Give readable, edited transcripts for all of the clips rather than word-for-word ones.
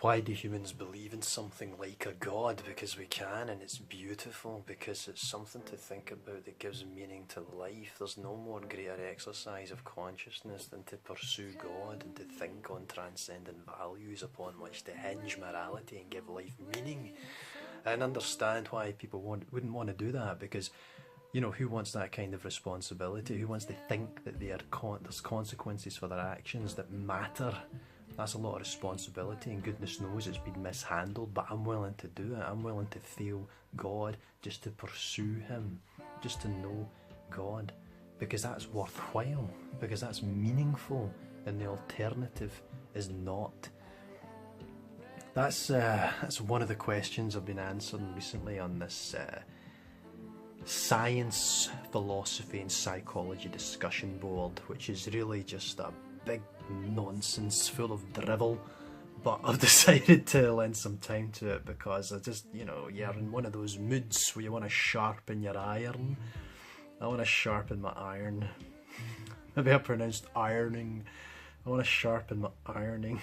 Why do humans believe in something like a god? Because we can, and it's beautiful, because it's something to think about that gives meaning to life. There's no more greater exercise of consciousness than to pursue God and to think on transcendent values upon which to hinge morality and give life meaning. And understand why people wouldn't want to do that, because you know, who wants that kind of responsibility? Who wants to think that there's consequences for their actions that matter? That's a lot of responsibility, and goodness knows it's been mishandled, but I'm willing to do it. I'm willing to fail God just to pursue Him, just to know God, because that's worthwhile, because that's meaningful, and the alternative is not. That's one of the questions I've been answering recently on this science, philosophy and psychology discussion board, which is really just a big nonsense full of drivel, but I've decided to lend some time to it because I just, you know, you're in one of those moods where you want to sharpen your iron. I want to sharpen my iron. Maybe I pronounced ironing. I want to sharpen my ironing.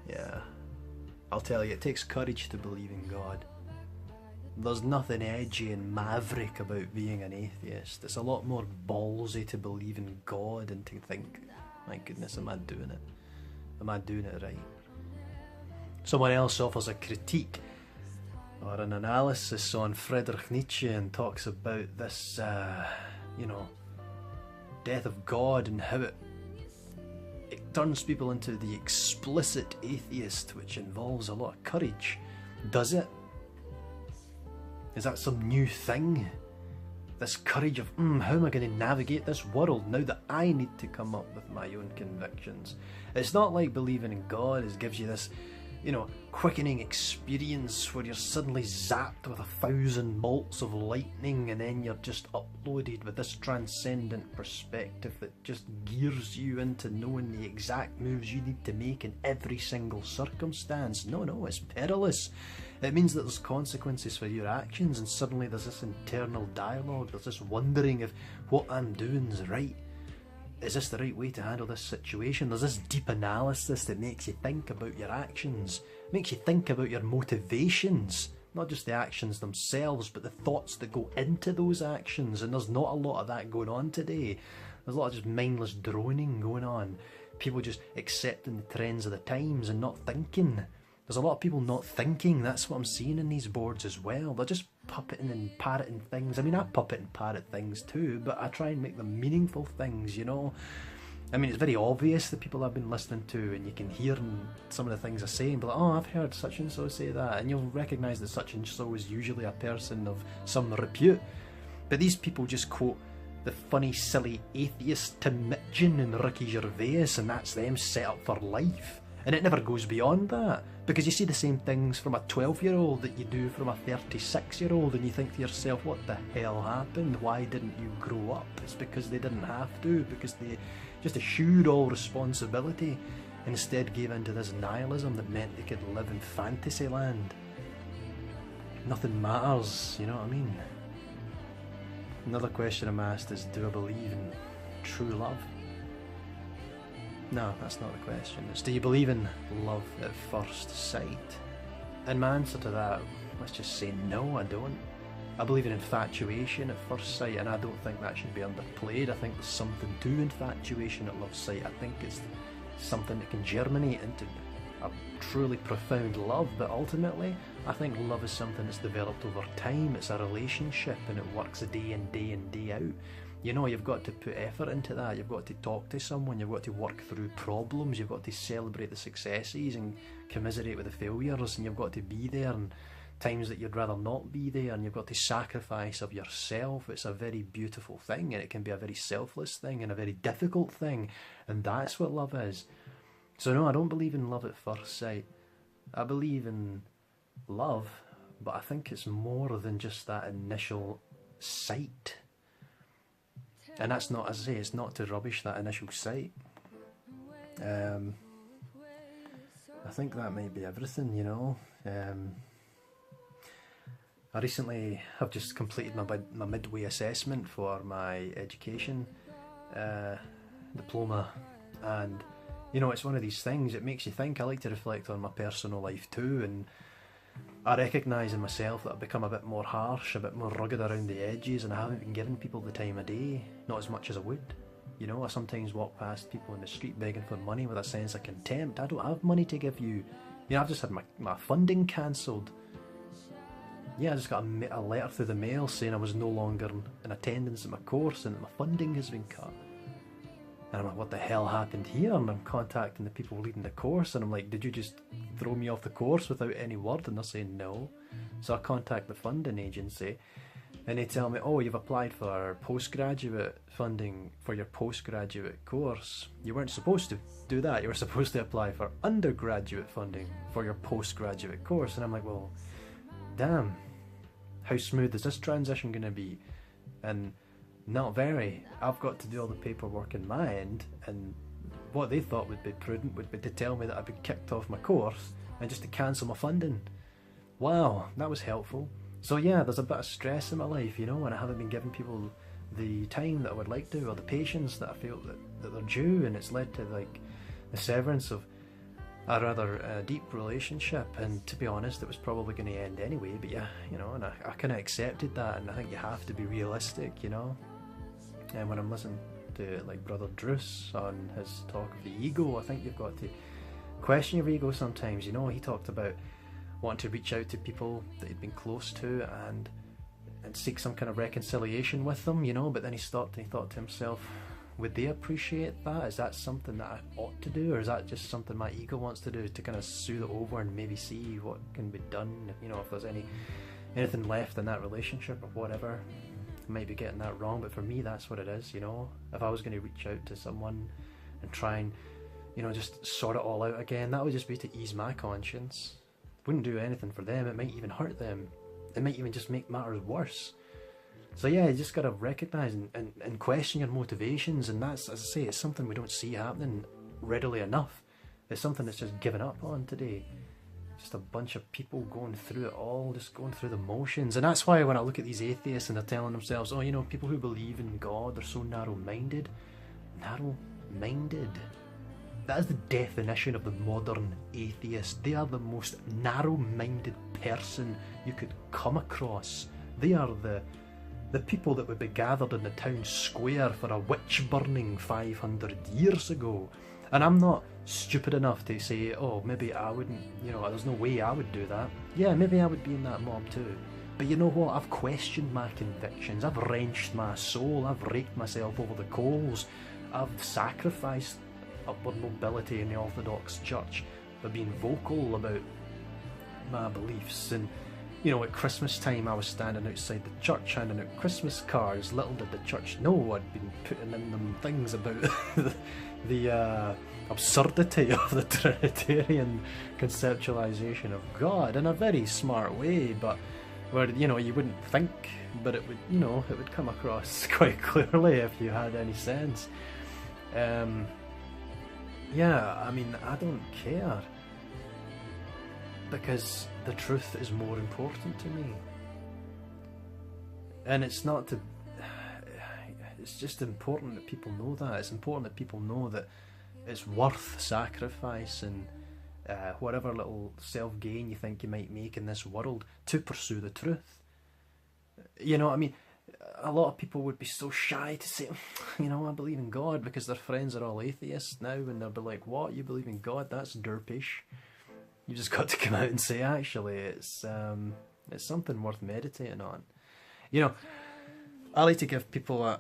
Yeah, I'll tell you, it takes courage to believe in God. There's nothing edgy and maverick about being an atheist. It's a lot more ballsy to believe in God and to think, my goodness, am I doing it? Am I doing it right? Someone else offers a critique or an analysis on Friedrich Nietzsche and talks about this, you know, death of God and how it turns people into the explicit atheist, which involves a lot of courage. Does it? Is that some new thing? This courage of, how am I going to navigate this world now that I need to come up with my own convictions? It's not like believing in God gives you this, you know, quickening experience where you're suddenly zapped with 1,000 bolts of lightning and then you're just uploaded with this transcendent perspective that just gears you into knowing the exact moves you need to make in every single circumstance. No, it's perilous. It means that there's consequences for your actions, and suddenly there's this internal dialogue, there's this wondering if what I'm doing is right. Is this the right way to handle this situation? There's this deep analysis that makes you think about your actions, makes you think about your motivations, not just the actions themselves, but the thoughts that go into those actions, and there's not a lot of that going on today. There's a lot of just mindless droning going on, people just accepting the trends of the times and not thinking. There's a lot of people not thinking. That's what I'm seeing in these boards as well. They're just puppeting and parroting things. I mean, I puppet and parrot things too, but I try and make them meaningful things, you know. I mean, it's very obvious the people I've been listening to, and you can hear some of the things I say and be like, oh, I've heard such and so say that, and you'll recognise that such and so is usually a person of some repute. But these people just quote the funny, silly atheist Tim Minchin and Ricky Gervais, and that's them set up for life. And it never goes beyond that, because you see the same things from a 12-year-old that you do from a 36-year-old, and you think to yourself, what the hell happened? Why didn't you grow up? It's because they didn't have to, because they just eschewed all responsibility, and instead gave in to this nihilism that meant they could live in fantasy land. Nothing matters, you know what I mean? Another question I'm asked is, do I believe in true love? No, that's not the question. It's, do you believe in love at first sight? And my answer to that, let's just say no, I don't. I believe in infatuation at first sight, and I don't think that should be underplayed. I think there's something to infatuation at love sight. I think it's something that can germinate into a truly profound love, but ultimately I think love is something that's developed over time. It's a relationship, and it works day in, day in, day out. You know, you've got to put effort into that. You've got to talk to someone, you've got to work through problems, you've got to celebrate the successes and commiserate with the failures, and you've got to be there in times that you'd rather not be there, and you've got to sacrifice of yourself. It's a very beautiful thing, and it can be a very selfless thing and a very difficult thing, and that's what love is. So no, I don't believe in love at first sight. I believe in love, but I think it's more than just that initial sight. And that's not, as I say, it's not to rubbish that initial sight. I think that might be everything, you know. I recently have just completed my midway assessment for my education diploma, and You know, it's one of these things, it makes you think. I like to reflect on my personal life too, and I recognise in myself that I've become a bit more harsh, a bit more rugged around the edges, and I haven't been giving people the time of day, not as much as I would. You know, I sometimes walk past people in the street begging for money with a sense of contempt. I don't have money to give you. You know, I've just had my funding cancelled. Yeah, I just got a letter through the mail saying I was no longer in attendance at my course and that my funding has been cut. And I'm like, what the hell happened here? And I'm contacting the people leading the course, and I'm like, did you just throw me off the course without any word? And they're saying no. So I contact the funding agency, and they tell me, oh, you've applied for postgraduate funding for your postgraduate course. You weren't supposed to do that. You were supposed to apply for undergraduate funding for your postgraduate course. And I'm like, well, damn, how smooth is this transition going to be? And not very. I've got to do all the paperwork in my end, and what they thought would be prudent would be to tell me that I'd been kicked off my course and just to cancel my funding. Wow, that was helpful. So yeah, there's a bit of stress in my life, you know, and I haven't been giving people the time that I would like to, or the patience that I feel that they're due, and it's led to like the severance of a rather deep relationship. And to be honest, it was probably going to end anyway, but yeah, you know, and I kind of accepted that, and I think you have to be realistic, you know. And when I'm listening to like Brother Druce on his talk of the ego, I think you've got to question your ego sometimes, you know. He talked about wanting to reach out to people that he'd been close to and seek some kind of reconciliation with them, you know, but then he stopped and he thought to himself, would they appreciate that? Is that something that I ought to do, or is that just something my ego wants to do to kind of soothe it over and maybe see what can be done, you know, if there's anything left in that relationship or whatever. I might be getting that wrong, but for me that's what it is, you know. If I was going to reach out to someone and try and, you know, just sort it all out again, that would just be to ease my conscience. Wouldn't do anything for them, it might even hurt them. It might even just make matters worse. So yeah, you just got to recognise and question your motivations, and that's, as I say, it's something we don't see happening readily enough. It's something that's just given up on today. Just a bunch of people going through it all, just going through the motions. And that's why when I look at these atheists and they're telling themselves, oh, you know, people who believe in God, they're so narrow-minded. Narrow-minded. That is the definition of the modern atheist. They are the most narrow-minded person you could come across. They are the people that would be gathered in the town square for a witch burning 500 years ago. And I'm not stupid enough to say, oh, maybe I wouldn't, you know, there's no way I would do that. Yeah, maybe I would be in that mob too. But you know what? I've questioned my convictions. I've wrenched my soul. I've raked myself over the coals. I've sacrificed upward mobility in the Orthodox Church by being vocal about my beliefs. And you know, at Christmas time I was standing outside the church handing out Christmas cards. Little did the church know I'd been putting in them things about the absurdity of the Trinitarian conceptualization of God in a very smart way, but where, you know, you wouldn't think, but it would, you know, it would come across quite clearly if you had any sense. Yeah, I mean, I don't care, because the truth is more important to me. And it's not to... It's just important that people know that. It's important that people know that it's worth sacrifice and whatever little self-gain you think you might make in this world to pursue the truth. You know, I mean, a lot of people would be so shy to say, you know, I believe in God, because their friends are all atheists now, and they'll be like, what, you believe in God? That's derpish. You just got to come out and say, actually, it's something worth meditating on. You know, I like to give people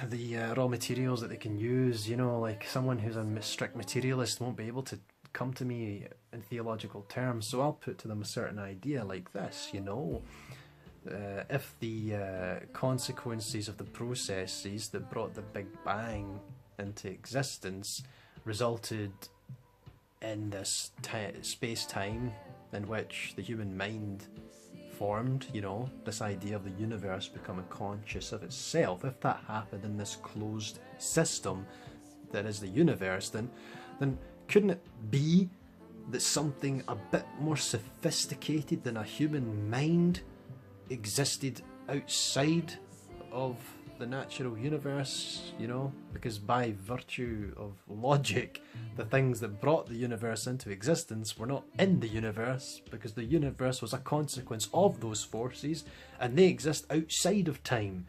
the raw materials that they can use. You know, like someone who's a strict materialist won't be able to come to me in theological terms, so I'll put to them a certain idea like this, you know. If the consequences of the processes that brought the Big Bang into existence resulted in this space-time in which the human mind formed, you know, this idea of the universe becoming conscious of itself, if that happened in this closed system that is the universe, then couldn't it be that something a bit more sophisticated than a human mind existed outside of the natural universe, you know, because by virtue of logic, the things that brought the universe into existence were not in the universe, because the universe was a consequence of those forces, and they exist outside of time.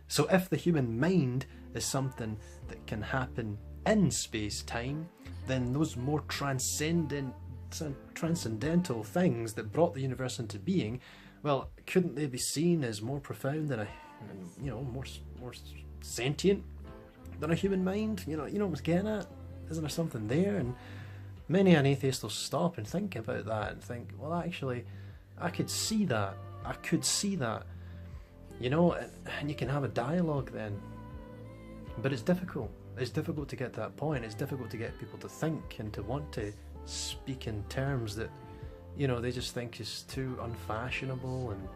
So if the human mind is something that can happen in space-time, then those more transcendental things that brought the universe into being, well, couldn't they be seen as more profound than more sentient than a human mind? You know what I was getting at? Isn't there something there? And many an atheist will stop and think about that and think, well, actually, I could see that. You know, and you can have a dialogue then. But it's difficult. It's difficult to get to that point. It's difficult to get people to think and to want to speak in terms that, you know, they just think is too unfashionable, and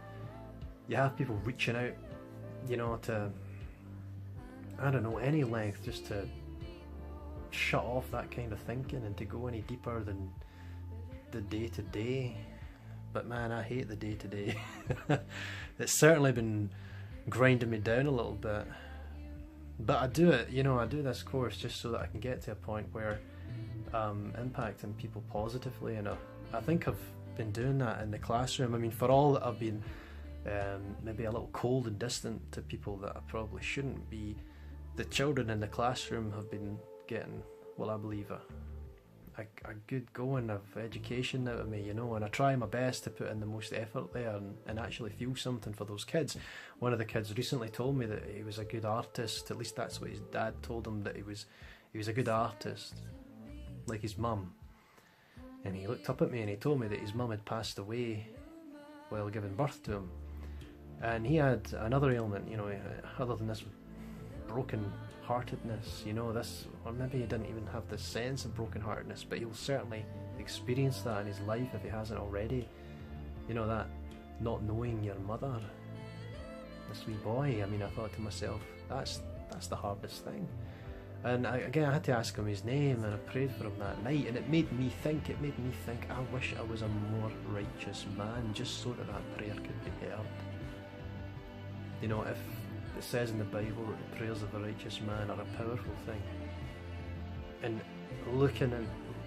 you have people reaching out, you know, to, I don't know, any length just to shut off that kind of thinking and to go any deeper than the day-to-day. But man, I hate the day-to-day. It's certainly been grinding me down a little bit. But I do it, you know, I do this course just so that I can get to a point where impacting people positively, and I think I've been doing that in the classroom. I mean, for all that I've been maybe a little cold and distant to people that I probably shouldn't be, the children in the classroom have been getting, well, I believe a good going of education out of me, you know, and I try my best to put in the most effort there and actually feel something for those kids. One of the kids recently told me that he was a good artist, at least that's what his dad told him, that he was a good artist, like his mum. And he looked up at me and he told me that his mum had passed away while giving birth to him. And he had another ailment, you know, other than this broken-heartedness, you know, this, or maybe he didn't even have this sense of broken-heartedness, but he'll certainly experience that in his life if he hasn't already. You know, that not knowing your mother, this wee boy. I mean, I thought to myself, that's the hardest thing. And I had to ask him his name, and I prayed for him that night, and it made me think, I wish I was a more righteous man, just so that prayer could be heard. You know, if it says in the Bible that the prayers of a righteous man are a powerful thing, and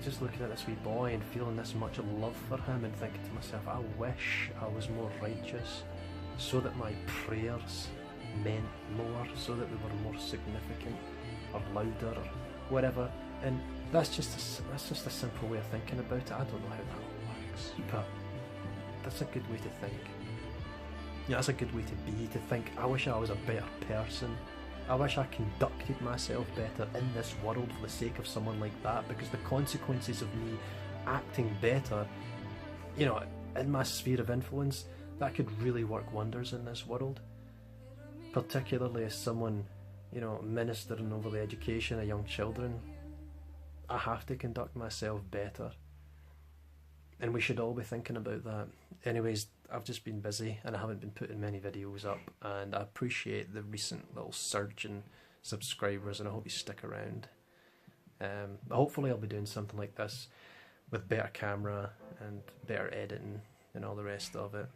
just looking at this wee boy and feeling this much love for him and thinking to myself, I wish I was more righteous, so that my prayers meant more, so that they were more significant or louder or whatever. And that's just a simple way of thinking about it. I don't know how that all works, but that's a good way to think. Yeah, that's a good way to be, to think, I wish I was a better person. I wish I conducted myself better in this world for the sake of someone like that, because the consequences of me acting better, you know, in my sphere of influence, that could really work wonders in this world. Particularly as someone, you know, ministering over the education of young children, I have to conduct myself better. And we should all be thinking about that. Anyways, I've just been busy and I haven't been putting many videos up, and I appreciate the recent little surge in subscribers, and I hope you stick around. Hopefully I'll be doing something like this with better camera and better editing and all the rest of it,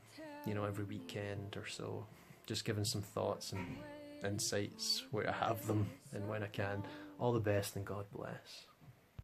you know, every weekend or so. Just giving some thoughts and insights where I have them and when I can. All the best and God bless.